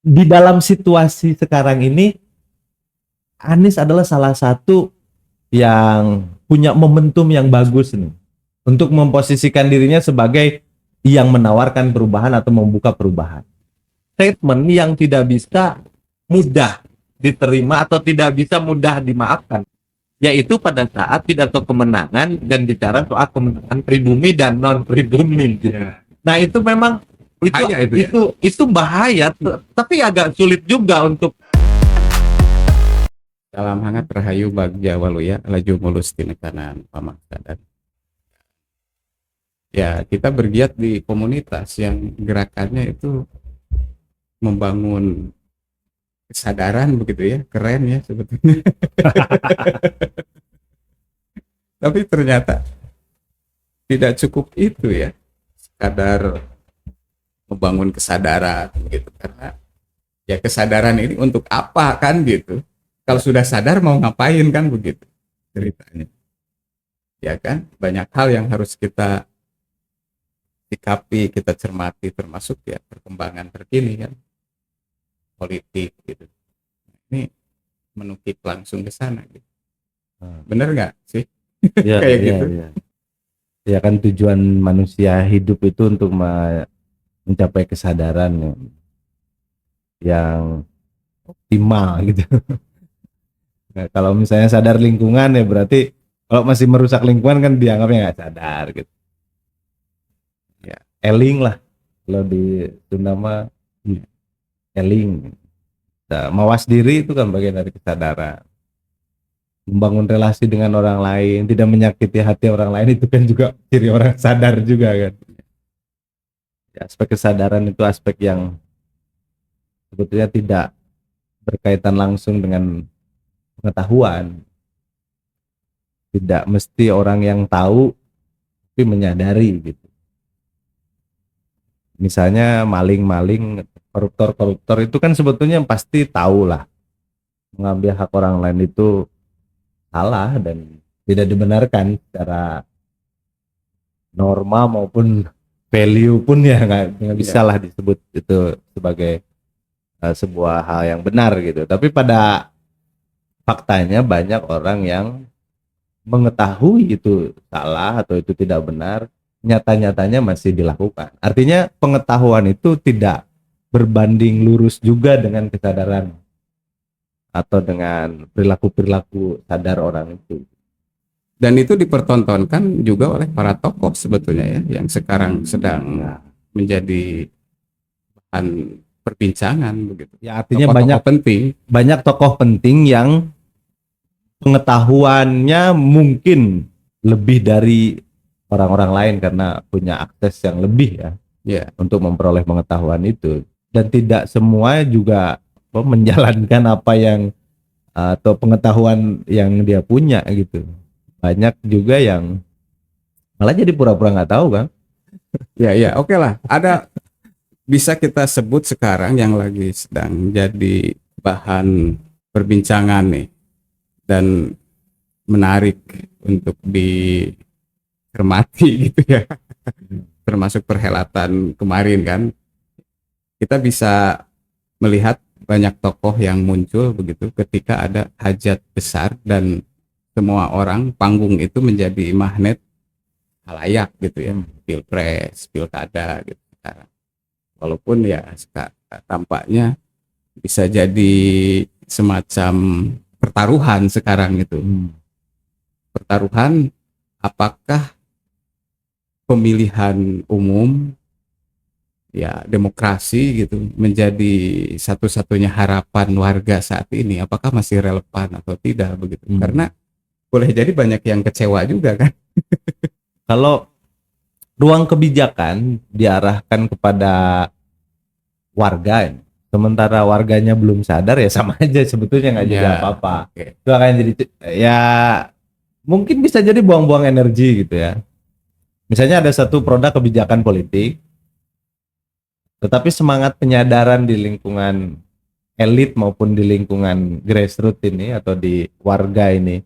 di dalam situasi sekarang ini Anies adalah salah satu yang punya momentum yang bagus nih untuk memposisikan dirinya sebagai yang menawarkan perubahan atau membuka perubahan. Statement yang tidak bisa mudah diterima atau tidak bisa mudah dimaafkan, yaitu pada saat pidato kemenangan dan bicara soal kemenangan pribumi dan non pribumi. Ya. Nah itu memang Bahaya itu ya. itu bahaya, tapi agak sulit juga untuk. Salam hangat rahayu bagja waluya laju mulus tinekanan pamaksa. Dan ya, kita bergiat di komunitas yang gerakannya itu membangun kesadaran begitu ya, keren ya sebetulnya. Tapi ternyata tidak cukup itu ya, sekadar membangun kesadaran gitu, karena ya kesadaran ini untuk apa kan gitu. Kalau sudah sadar mau ngapain kan begitu ceritanya. Ya kan, banyak hal yang harus kita sikapi, kita cermati, termasuk ya perkembangan terkini kan, politik gitu. Ini menukik langsung ke sana gitu. Bener nggak sih? Ya, Kayak ya, gitu. ya. Ya kan tujuan manusia hidup itu untuk mencapai kesadaran yang optimal gitu. Nah, kalau misalnya sadar lingkungan ya berarti kalau masih merusak lingkungan kan dianggapnya nggak sadar gitu. Ya, eling lah kalau di Sunda mah eling. Nah, mawas diri itu kan bagian dari kesadaran. Membangun relasi dengan orang lain, tidak menyakiti hati orang lain itu kan juga ciri orang sadar juga kan. Ya, aspek kesadaran itu aspek yang sebetulnya tidak berkaitan langsung dengan pengetahuan. Tidak mesti orang yang tahu tapi menyadari gitu. Misalnya maling-maling, koruptor-koruptor itu kan sebetulnya pasti tahu lah mengambil hak orang lain itu salah dan tidak dibenarkan secara norma maupun value pun ya nggak bisa lah disebut itu sebagai sebuah hal yang benar gitu. Tapi pada faktanya banyak orang yang mengetahui itu salah atau itu tidak benar, nyata-nyatanya masih dilakukan. Artinya pengetahuan itu tidak berbanding lurus juga dengan kesadaran atau dengan perilaku-perilaku sadar orang itu. Dan itu dipertontonkan juga oleh para tokoh sebetulnya ya, yang sekarang sedang menjadi bahan perbincangan begitu. Ya artinya Tokoh-tokoh banyak tokoh penting yang pengetahuannya mungkin lebih dari orang-orang lain karena punya akses yang lebih ya untuk memperoleh pengetahuan itu, dan tidak semua juga menjalankan apa yang atau pengetahuan yang dia punya gitu. Banyak juga yang malah jadi pura-pura nggak tahu kan. Ya, oke lah. Ada bisa kita sebut sekarang yang lagi sedang jadi bahan perbincangan nih dan menarik untuk dicermati gitu ya. Termasuk perhelatan kemarin kan, kita bisa melihat banyak tokoh yang muncul begitu ketika ada hajat besar dan semua orang panggung itu menjadi magnet halayak gitu ya, pilpres, pilkada gitu sekarang. Walaupun ya tampaknya bisa jadi semacam pertaruhan sekarang itu. Pertaruhan apakah pemilihan umum ya demokrasi gitu menjadi satu-satunya harapan warga saat ini, apakah masih relevan atau tidak begitu. Karena boleh jadi banyak yang kecewa juga kan. Kalau ruang kebijakan diarahkan kepada warga, sementara warganya belum sadar ya sama aja sebetulnya nggak jadi apa-apa. Itu akan jadi ya mungkin bisa jadi buang-buang energi gitu ya. Misalnya ada satu produk kebijakan politik, tetapi semangat penyadaran di lingkungan elit maupun di lingkungan grassroots ini atau di warga ini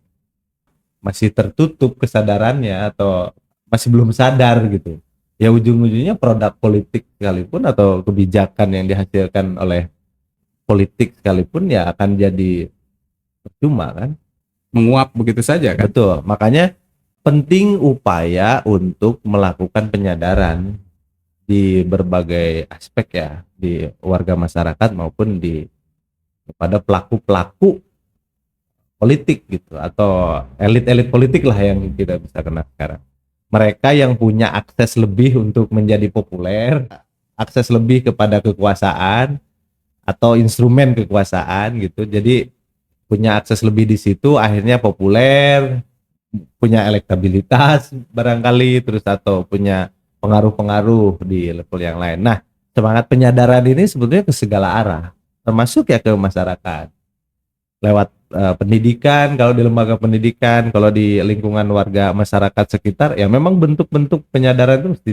masih tertutup kesadarannya atau masih belum sadar gitu. Ya ujung-ujungnya produk politik sekalipun atau kebijakan yang dihasilkan oleh politik sekalipun ya akan jadi percuma kan. Menguap begitu saja kan. Betul, makanya penting upaya untuk melakukan penyadaran di berbagai aspek ya, di warga masyarakat maupun di kepada pelaku-pelaku politik gitu, atau elit-elit politik lah yang kita bisa kenal sekarang. Mereka yang punya akses lebih untuk menjadi populer, akses lebih kepada kekuasaan atau instrumen kekuasaan gitu. Jadi punya akses lebih di situ, akhirnya populer, punya elektabilitas barangkali, terus atau punya pengaruh-pengaruh di level yang lain. Nah, semangat penyadaran ini sebetulnya ke segala arah, termasuk ya ke masyarakat. Lewat pendidikan, kalau di lembaga pendidikan, kalau di lingkungan warga masyarakat sekitar, ya memang bentuk-bentuk penyadaran itu mesti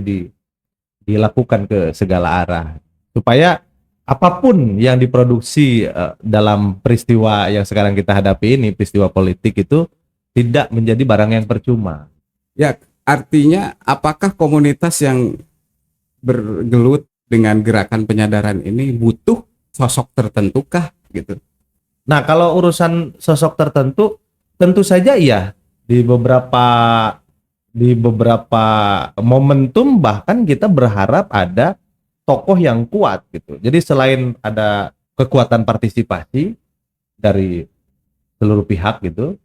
dilakukan ke segala arah. Supaya apapun yang diproduksi dalam peristiwa yang sekarang kita hadapi ini, peristiwa politik itu tidak menjadi barang yang percuma. Ya, artinya apakah komunitas yang bergelut dengan gerakan penyadaran ini butuh sosok tertentukah gitu? Nah, kalau urusan sosok tertentu, tentu saja iya. Di beberapa momentum bahkan kita berharap ada tokoh yang kuat gitu. Jadi selain ada kekuatan partisipasi dari seluruh pihak gitu,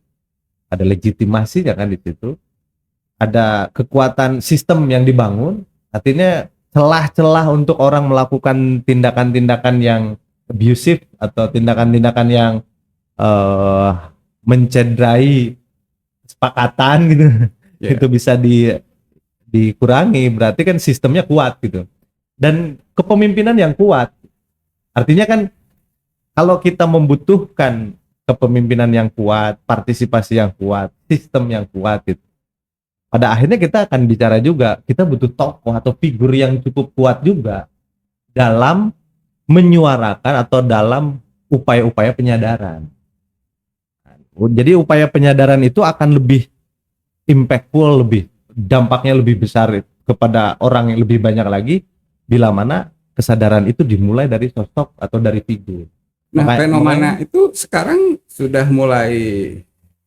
ada legitimasi kan di situ, ada kekuatan sistem yang dibangun, artinya celah-celah untuk orang melakukan tindakan-tindakan yang abusive atau tindakan-tindakan yang mencederai kesepakatan gitu, itu bisa dikurangi. Berarti kan sistemnya kuat gitu, dan kepemimpinan yang kuat. Artinya kan kalau kita membutuhkan kepemimpinan yang kuat, partisipasi yang kuat, sistem yang kuat gitu, pada akhirnya kita akan bicara juga, kita butuh tokoh atau figur yang cukup kuat juga dalam menyuarakan atau dalam upaya-upaya penyadaran. Jadi upaya penyadaran itu akan lebih impactful, lebih dampaknya lebih besar kepada orang yang lebih banyak lagi bila mana kesadaran itu dimulai dari sosok atau dari figur. Nah, fenomena itu sekarang sudah mulai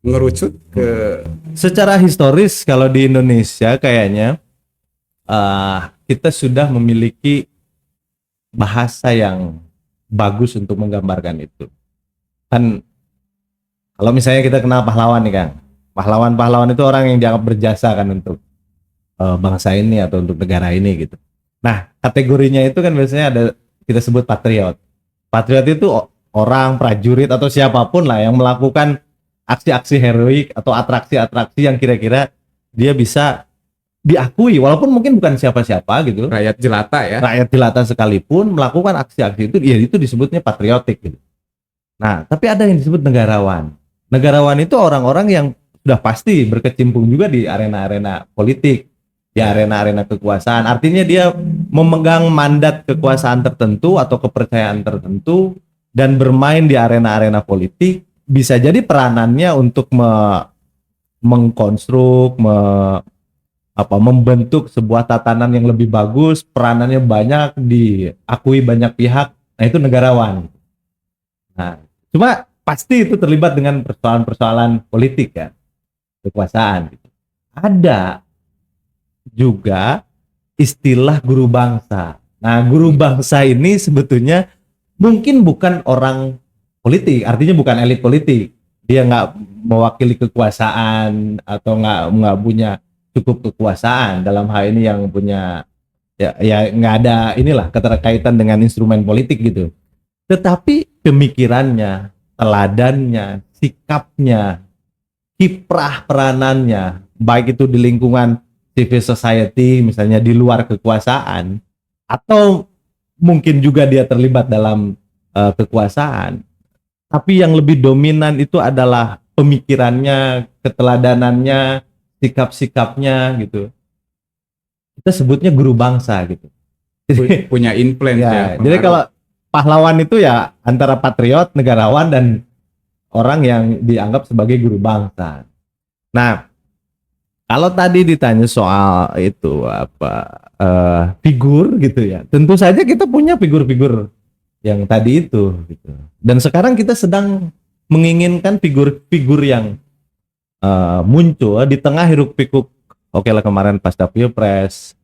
mengerucut ke secara historis. Kalau di Indonesia kayaknya kita sudah memiliki bahasa yang bagus untuk menggambarkan itu. Kan kalau misalnya kita kenal pahlawan nih Kang, pahlawan itu orang yang dianggap berjasa kan untuk bangsa ini atau untuk negara ini gitu. Nah, kategorinya itu kan biasanya ada, kita sebut patriot. Patriot itu orang, prajurit atau siapapun lah yang melakukan aksi-aksi heroik atau atraksi-atraksi yang kira-kira dia bisa diakui, walaupun mungkin bukan siapa-siapa gitu. rakyat jelata ya. Rakyat jelata sekalipun melakukan aksi-aksi itu, ya itu disebutnya patriotik gitu. Nah, tapi ada yang disebut negarawan. Negarawan itu orang-orang yang sudah pasti berkecimpung juga di arena-arena politik, di arena-arena kekuasaan. Artinya dia memegang mandat kekuasaan tertentu atau kepercayaan tertentu dan bermain di arena-arena politik. Bisa jadi peranannya untuk mengkonstruk, membentuk sebuah tatanan yang lebih bagus, peranannya banyak, diakui banyak pihak. Nah, itu negarawan. Nah, cuma pasti itu terlibat dengan persoalan-persoalan politik ya, kekuasaan gitu. Ada juga istilah guru bangsa. Nah, guru bangsa ini sebetulnya mungkin bukan orang politik, artinya bukan elit politik. Dia nggak mewakili kekuasaan atau nggak punya cukup kekuasaan dalam hal ini, yang punya ya nggak ada inilah keterkaitan dengan instrumen politik gitu. Tetapi pemikirannya, teladannya, sikapnya, kiprah peranannya, baik itu di lingkungan civil society misalnya di luar kekuasaan, atau mungkin juga dia terlibat dalam kekuasaan, tapi yang lebih dominan itu adalah pemikirannya, keteladanannya, sikap-sikapnya gitu. Kita sebutnya guru bangsa gitu. Punya influence ya. Jadi kalau pahlawan itu ya antara patriot, negarawan, dan orang yang dianggap sebagai guru bangsa. Nah, kalau tadi ditanya soal itu figur gitu ya, tentu saja kita punya figur-figur yang tadi itu gitu. Dan sekarang kita sedang menginginkan figur-figur yang muncul di tengah hiruk pikuk. Oke lah, kemarin pasca pilpres,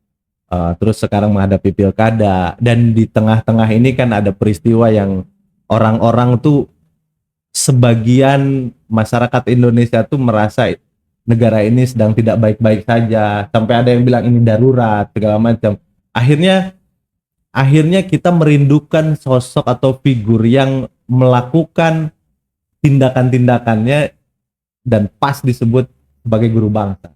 terus sekarang menghadapi pilkada, dan di tengah-tengah ini kan ada peristiwa yang orang-orang tuh, sebagian masyarakat Indonesia tuh merasa negara ini sedang tidak baik-baik saja, sampai ada yang bilang ini darurat segala macam. Akhirnya kita merindukan sosok atau figur yang melakukan tindakan-tindakannya dan pas disebut sebagai guru bangsa.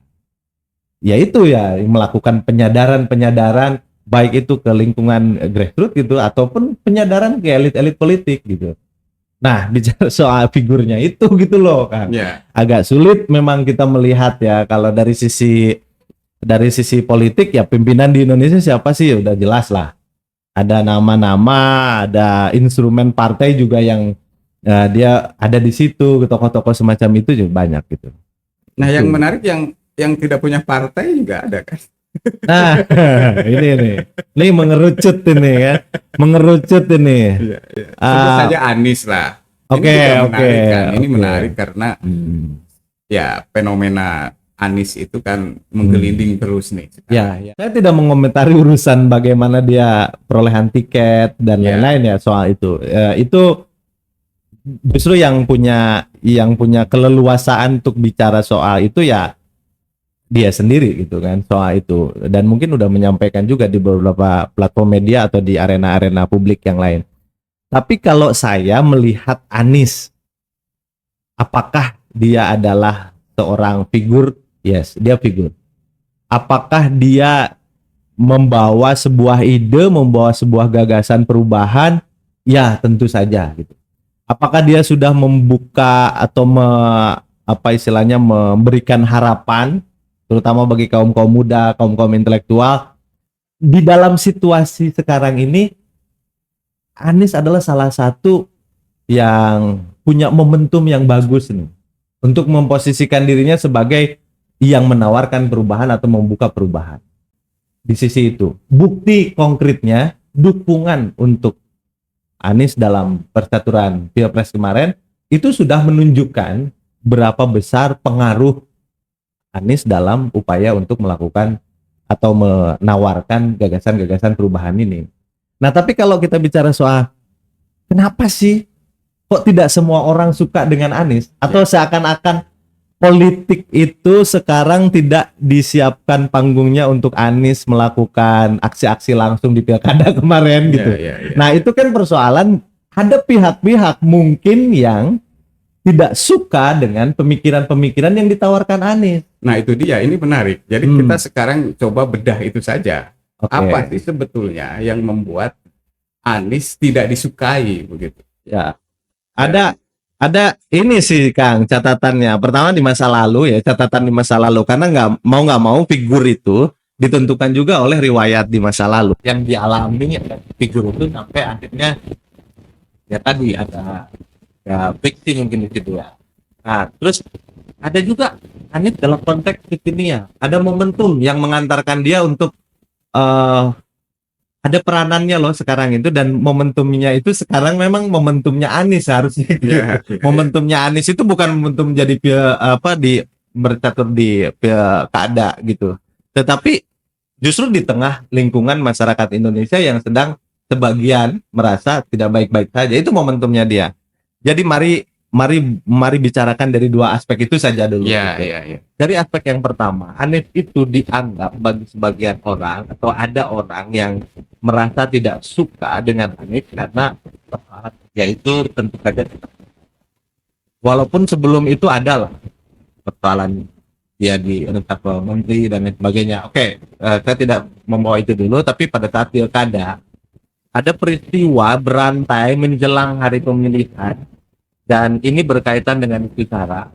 Yaitu ya melakukan penyadaran-penyadaran, baik itu ke lingkungan grassroots gitu ataupun penyadaran ke elit-elit politik gitu. Nah, bicara soal figurnya itu gitu loh kan. Ya. Agak sulit memang kita melihat ya, kalau dari sisi politik ya, pimpinan di Indonesia siapa sih, udah jelas lah. Ada nama-nama, ada instrumen partai juga yang dia ada di situ, tokoh-tokoh semacam itu juga banyak gitu. Nah, yang menarik yang tidak punya partai juga ada kan. Nah, ini mengerucut ini ya, mengerucut ini. Iya. Sebut saja Anies lah. Oke. Ini menarik karena ya fenomena Anies itu kan menggelinding terus nih. Ya. Saya tidak mengomentari urusan bagaimana dia perolehan tiket dan lain-lain ya soal itu. Itu justru yang punya keleluasaan untuk bicara soal itu ya dia sendiri gitu kan, soal itu, dan mungkin udah menyampaikan juga di beberapa platform media atau di arena-arena publik yang lain. Tapi kalau saya melihat Anies, apakah dia adalah seorang figur? Yes, dia figur. Apakah dia membawa sebuah ide, membawa sebuah gagasan perubahan? Ya, tentu saja gitu. Apakah dia sudah membuka atau memberikan harapan terutama bagi kaum-kaum muda, kaum-kaum intelektual di dalam situasi sekarang ini? Anies adalah salah satu yang punya momentum yang bagus nih untuk memposisikan dirinya sebagai yang menawarkan perubahan atau membuka perubahan. Di sisi itu, bukti konkretnya dukungan untuk Anies dalam percaturan Pilpres kemarin itu sudah menunjukkan berapa besar pengaruh Anies dalam upaya untuk melakukan atau menawarkan gagasan-gagasan perubahan ini. Nah, tapi kalau kita bicara soal kenapa sih kok tidak semua orang suka dengan Anies, atau seakan-akan politik itu sekarang tidak disiapkan panggungnya untuk Anies melakukan aksi-aksi langsung di pilkada kemarin gitu. Nah, itu kan persoalan, ada pihak-pihak mungkin yang tidak suka dengan pemikiran-pemikiran yang ditawarkan Anies. Nah, itu dia, ini menarik. Jadi kita sekarang coba bedah itu saja. Apa sih sebetulnya yang membuat Anies tidak disukai begitu? Ya. Ada ini sih Kang catatannya. Pertama di masa lalu ya, catatan di masa lalu, karena nggak mau figur itu ditentukan juga oleh riwayat di masa lalu yang dialami ya, figur itu sampai akhirnya ya tadi ada ya fiksi mungkin di situ ya. Nah, terus ada juga Anies dalam konteks kekinian, ada momentum yang mengantarkan dia untuk ada peranannya loh sekarang itu, dan momentumnya itu sekarang memang momentumnya Anies harusnya. Momentumnya Anies itu bukan momentum jadi bercatur di pilkada gitu, tetapi justru di tengah lingkungan masyarakat Indonesia yang sedang sebagian merasa tidak baik-baik saja, itu momentumnya dia. Jadi mari bicarakan dari dua aspek itu saja dulu. Dari aspek yang pertama, Anies itu dianggap bagi sebagian orang atau ada orang yang merasa tidak suka dengan Anies karena yaitu tentu saja, walaupun sebelum itu adalah persoalan dia di reshuffle menteri dan lain sebagainya. Oke, saya tidak membawa itu dulu, tapi pada saat pilkada ada peristiwa berantai menjelang hari pemilihan, dan ini berkaitan dengan isu SARA.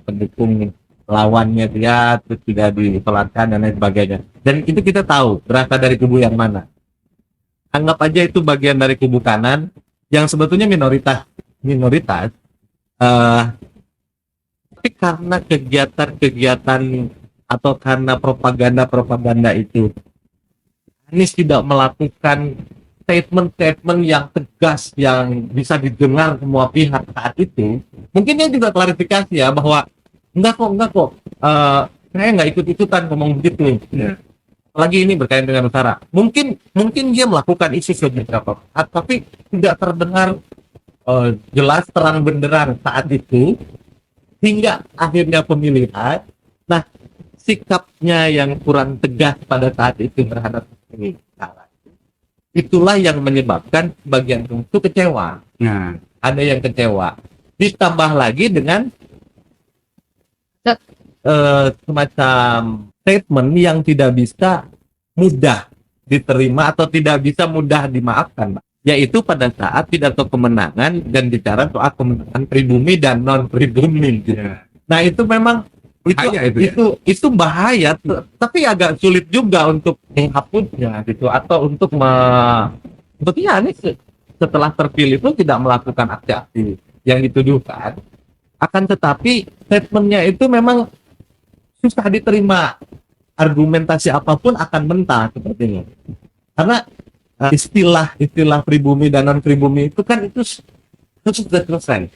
Pendukung lawannya dia terus tidak disolatkan dan lain sebagainya, dan itu kita tahu berasal dari kubu yang mana. Anggap aja itu bagian dari kubu kanan yang sebetulnya minoritas, tapi karena kegiatan atau karena propaganda itu Anies tidak melakukan statement-statement yang tegas yang bisa didengar semua pihak saat itu, mungkin dia juga klarifikasi ya bahwa enggak kok, saya nggak ikut-ikutan ngomong begitu. Lagi ini berkaitan dengan utara. Mungkin dia melakukan isu beberapa, tapi tidak terdengar jelas terang benderang saat itu hingga akhirnya pemilihan. Nah, sikapnya yang kurang tegas pada saat itu terhadap ini itulah yang menyebabkan bagian itu kecewa. Nah, Ada yang kecewa. Ditambah lagi dengan semacam statement yang tidak bisa mudah diterima atau tidak bisa mudah dimaafkan, Pak. Yaitu pada saat pidato kemenangan dan bicara soal kemenangan pribumi dan non pribumi. Nah, itu memang Bahaya itu ya? itu bahaya, tapi agak sulit juga untuk menghapusnya gitu atau untuk sebetulnya Anies setelah terpilih itu tidak melakukan aksi-aksi yang dituduhkan, akan tetapi statementnya itu memang susah diterima, argumentasi apapun akan mentah sepertinya, karena istilah pribumi dan non pribumi itu kan itu sudah selesai,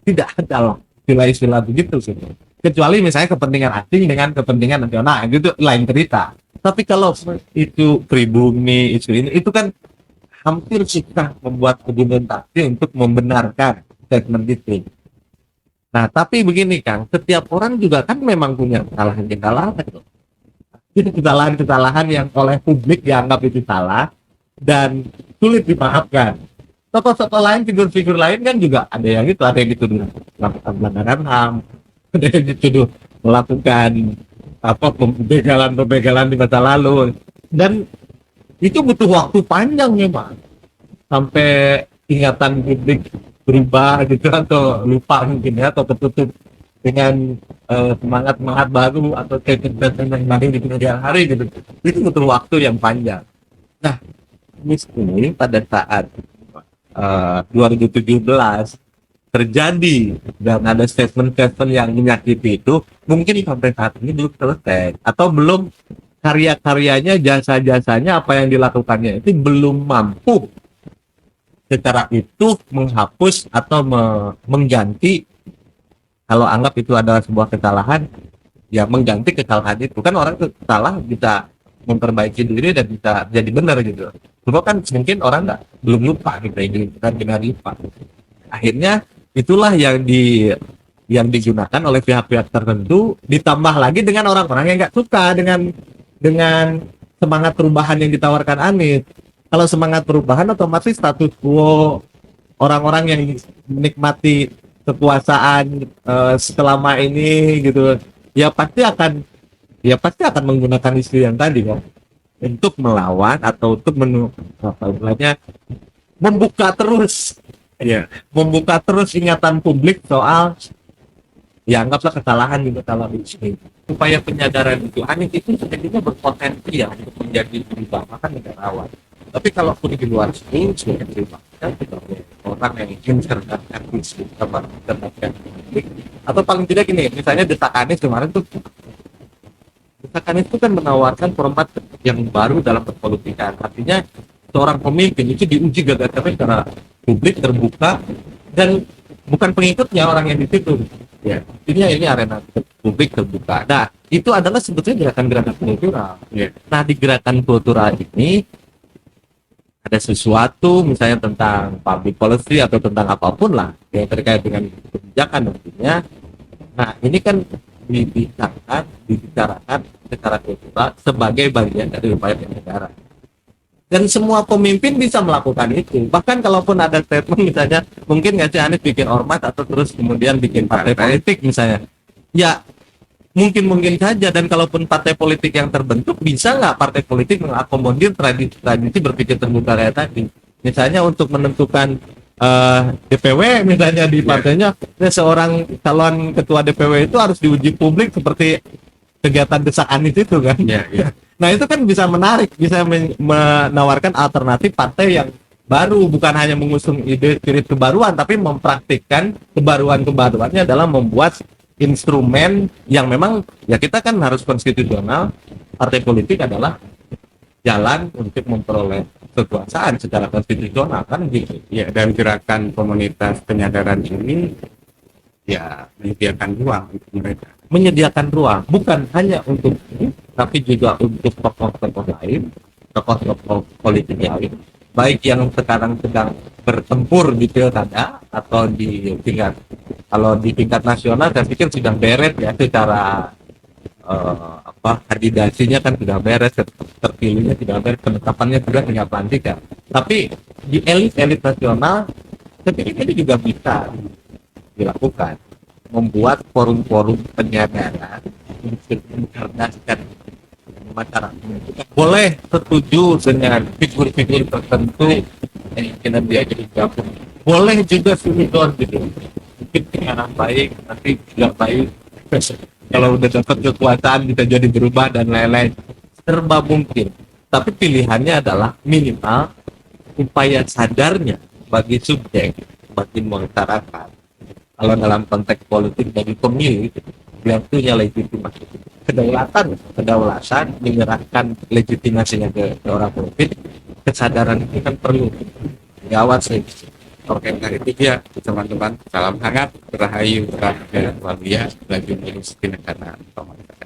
tidak ada loh istilah-istilah begitu sih, kecuali misalnya kepentingan asing dengan kepentingan nasional itu lain cerita. Tapi kalau itu pribumi isu ini itu kan hampir susah membuat argumentasi untuk membenarkan statement itu. Nah, tapi begini Kang, setiap orang juga kan memang punya kesalahan-kesalahan itu. Kesalahan-kesalahan yang oleh publik dianggap itu salah dan sulit dimaafkan. Tokoh-tokoh lain, figur-figur lain kan juga ada yang itu, ada yang dituduh melakukan pelanggaran HAM, ada yang dituduh melakukan pembegalan di masa lalu, dan itu butuh waktu panjang memang sampai ingatan publik berubah gitu atau lupa mungkin ya, atau tertutup dengan semangat baru atau kecerdasan yang lain di kemudian hari gitu. Itu butuh waktu yang panjang. Nah, ini pada saat 2017 terjadi dan ada statement-statement yang menyakiti itu, mungkin sampai saat ini belum selesai atau belum, karya-karyanya, jasa-jasanya, apa yang dilakukannya itu belum mampu secara itu menghapus atau mengganti, kalau anggap itu adalah sebuah kesalahan ya mengganti kesalahan itu. Kan orang itu salah bisa memperbaiki diri dan bisa jadi benar gitu. Cuma kan mungkin orang belum lupa gitu, kan benar lupa. Akhirnya itulah yang digunakan oleh pihak-pihak tertentu, ditambah lagi dengan orang-orang yang nggak suka dengan semangat perubahan yang ditawarkan Anies. Kalau semangat perubahan otomatis status quo, orang-orang yang menikmati kekuasaan selama ini gitu ya pasti akan menggunakan isu yang tadi kan untuk melawan atau untuk membuka terus ingatan publik soal ya anggaplah kesalahan juga salah ini. Upaya penyadaran itu Anies itu sebenarnya berpotensi ya untuk menjadi perubahan negarawan. Tapi kalaupun di luar sini sudah diterima sebagai orang yang ingin cerdakan isu cerdakan publik, atau paling tidak gini, misalnya desak Anies kemarin tuh, desakan itu kan menawarkan format yang baru dalam perpolitikan. Artinya seorang pemimpin itu diuji gagasannya secara publik terbuka dan bukan pengikutnya orang yang di situ. Ya, ini arena publik terbuka. Nah, itu adalah sebetulnya gerakan-gerakan kultural. Ya. Nah, di gerakan kultural ini ada sesuatu misalnya tentang public policy atau tentang apapun lah yang terkait dengan kebijakan nantinya. Nah, ini kan dibicarakan secara kultural sebagai bagian dari upaya penyegaran. Dan semua pemimpin bisa melakukan itu. Bahkan kalaupun ada statement misalnya, mungkin nggak sih Anies bikin ormas atau terus kemudian bikin partai politik misalnya. Ya, mungkin saja. Dan kalaupun partai politik yang terbentuk, bisa nggak partai politik mengakomodir tradisi berpikir terbuka kayak tadi. Misalnya untuk menentukan DPW misalnya di partainya, seorang calon ketua DPW itu harus diuji publik seperti kegiatan desak Anies itu kan. Yeah. Nah, itu kan bisa menarik, bisa menawarkan alternatif partai yang baru, bukan hanya mengusung ide spirit kebaruan, tapi mempraktikkan kebaruan-kebaruannya dalam membuat instrumen yang memang ya kita kan harus konstitusional. Partai politik adalah jalan untuk memperoleh kekuasaan secara konstitusional kan gitu. Ya, dan gerakan komunitas penyadaran ini ya menyediakan ruang untuk mereka. Menyediakan ruang bukan hanya untuk ini, tapi juga untuk tokoh-tokoh lain, tokoh-tokoh politik lain, baik yang sekarang sedang bertempur di pilkada atau di tingkat, kalau di tingkat nasional saya pikir sudah beres ya secara kandidasinya kan sudah beres, terpilihnya sudah beres, penetapannya sudah tinggal pelantik ya. Tapi di elit-elit nasional saya pikir ini juga bisa dilakukan, membuat forum-forum penyadaran untuk mencerdaskan masyarakat. Boleh setuju dengan figur-figur tertentu yang ingin dia jadi gabung, boleh juga sudon gitu, mungkin sekarang baik nanti tidak baik, kalau udah dapat kekuasaan bisa jadi berubah dan lain-lain, serba mungkin. Tapi pilihannya adalah minimal upaya sadarnya bagi subjek, bagi masyarakat. Kalau dalam konteks politik bagi pemilih, dia punya legitimasi, kedaulatan menyerahkan legitimasinya ke orang politik. Kesadaran itu kan perlu diawasi. Oke, dari itu ya teman-teman, salam hangat, rahayu, rahayu, walia, lagi mulus tindakan pemerintah.